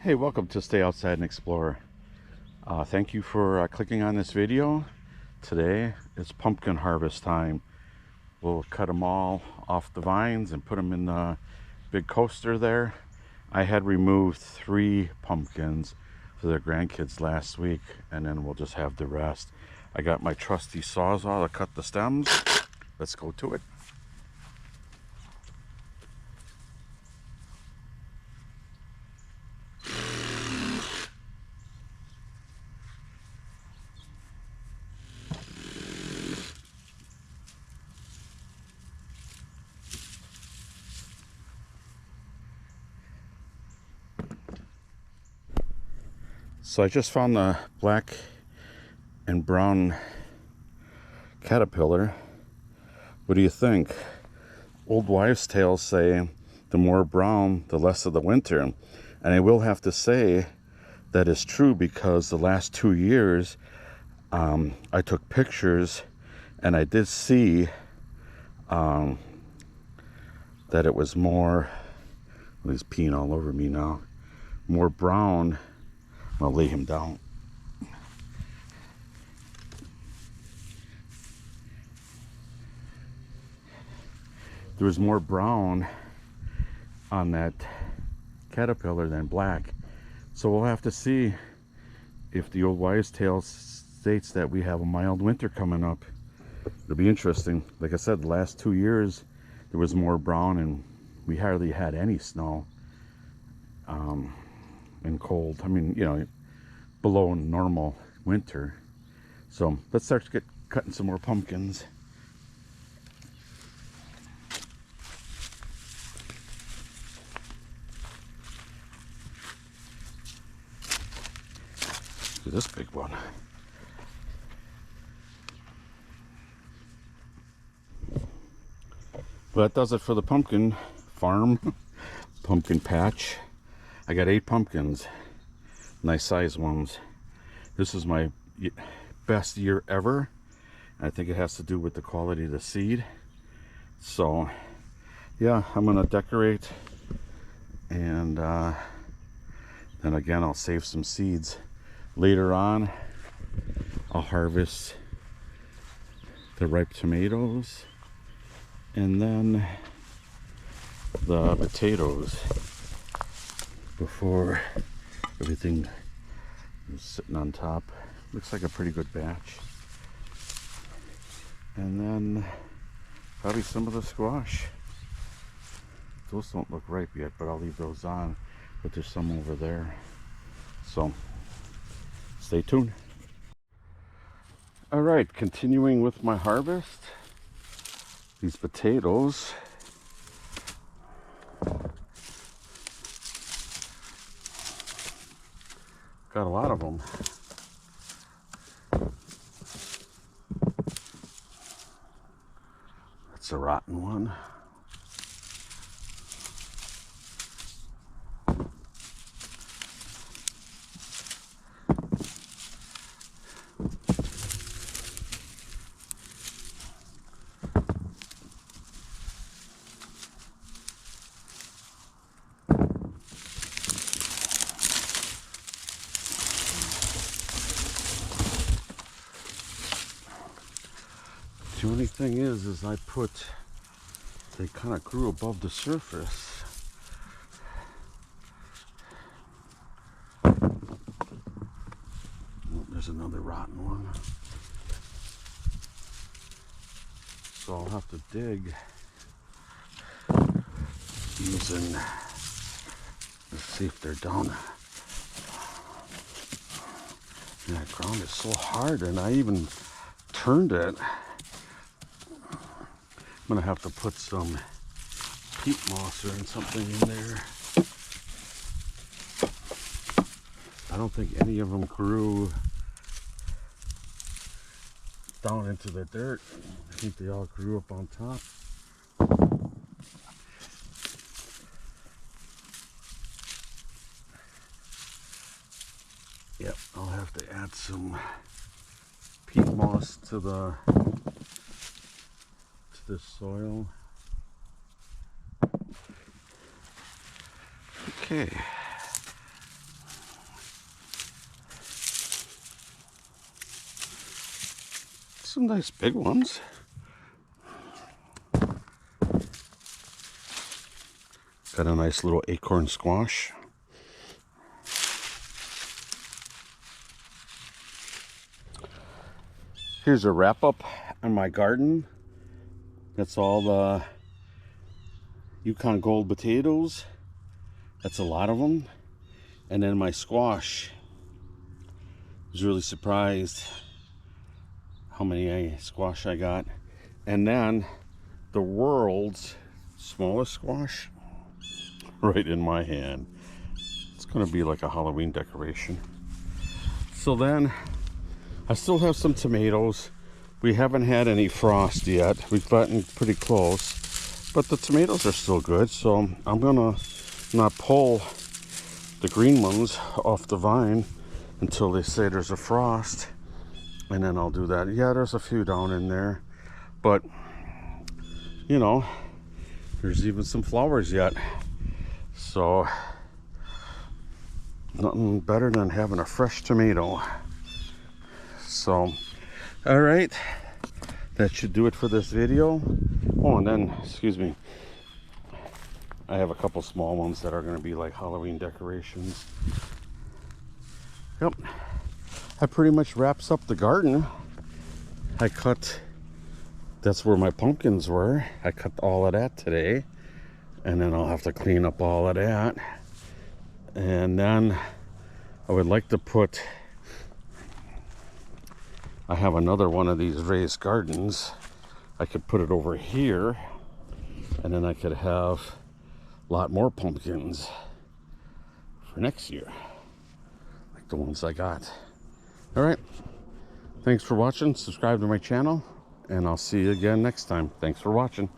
Hey, welcome to Stay Outside and Explore. Thank you for clicking on this video. Today it's pumpkin harvest time. We'll cut them all off the vines and put them in the big coaster there. I had removed 3 pumpkins for their grandkids last week, and then we'll just have the rest. I got my trusty Sawzall to cut the stems. Let's go to it. So I just found the black and brown caterpillar. What do you think? Old wives' tales say the more brown, the less of the winter. And I will have to say that is true, because the last 2 years I took pictures and I did see that it was more, well, he's peeing all over me now, more brown. I'll lay him down. There was more brown on that caterpillar than black. So we'll have to see if the old wives' tale states that we have a mild winter coming up. It'll be interesting. Like I said, the last 2 years there was more brown and we hardly had any snow and cold. I mean, you know, below normal winter. So let's start to get cutting some more pumpkins. Look at this big one. Well, that does it for the pumpkin farm, pumpkin patch. I got 8 pumpkins, nice size ones. This is my best year ever. I think it has to do with the quality of the seed. So yeah, I'm gonna decorate, and then again I'll save some seeds. Later on I'll harvest the ripe tomatoes and then the potatoes before everything is sitting on top. Looks like a pretty good batch. And then probably some of the squash. Those don't look ripe yet, but I'll leave those on. But there's some over there. So stay tuned. All right, continuing with my harvest. These potatoes. Got a lot of them. That's a rotten one. The only thing is they kind of grew above the surface. Oh, there's another rotten one. So I'll have to dig using, let's see if they're down. And that ground is so hard, and I even turned it. I'm gonna have to put some peat moss or something in there. I don't think any of them grew down into the dirt. I think they all grew up on top. Yep, I'll have to add some peat moss to the soil. Okay, some nice big ones. Got a nice little acorn squash. Here's a wrap up on my garden. That's all the Yukon Gold potatoes. That's a lot of them. And then my squash. I was really surprised how many squash I got. And then the world's smallest squash right in my hand. It's gonna be like a Halloween decoration. So then I still have some tomatoes. We haven't had any frost yet. We've gotten pretty close, but the tomatoes are still good. So I'm gonna not pull the green ones off the vine until they say there's a frost, and then I'll do that. Yeah, there's a few down in there, but you know, there's even some flowers yet. So nothing better than having a fresh tomato. So all right, that should do it for this video. Oh, and then, excuse me, I have a couple small ones that are going to be like Halloween decorations. Yep, that pretty much wraps up the garden. I cut, that's where my pumpkins were. I cut all of that today, and then I'll have to clean up all of that. And then I would like to put, I have another one of these raised gardens. I could put it over here, and then I could have a lot more pumpkins for next year, like the ones I got. All right, thanks for watching. Subscribe to my channel, and I'll see you again next time. Thanks for watching.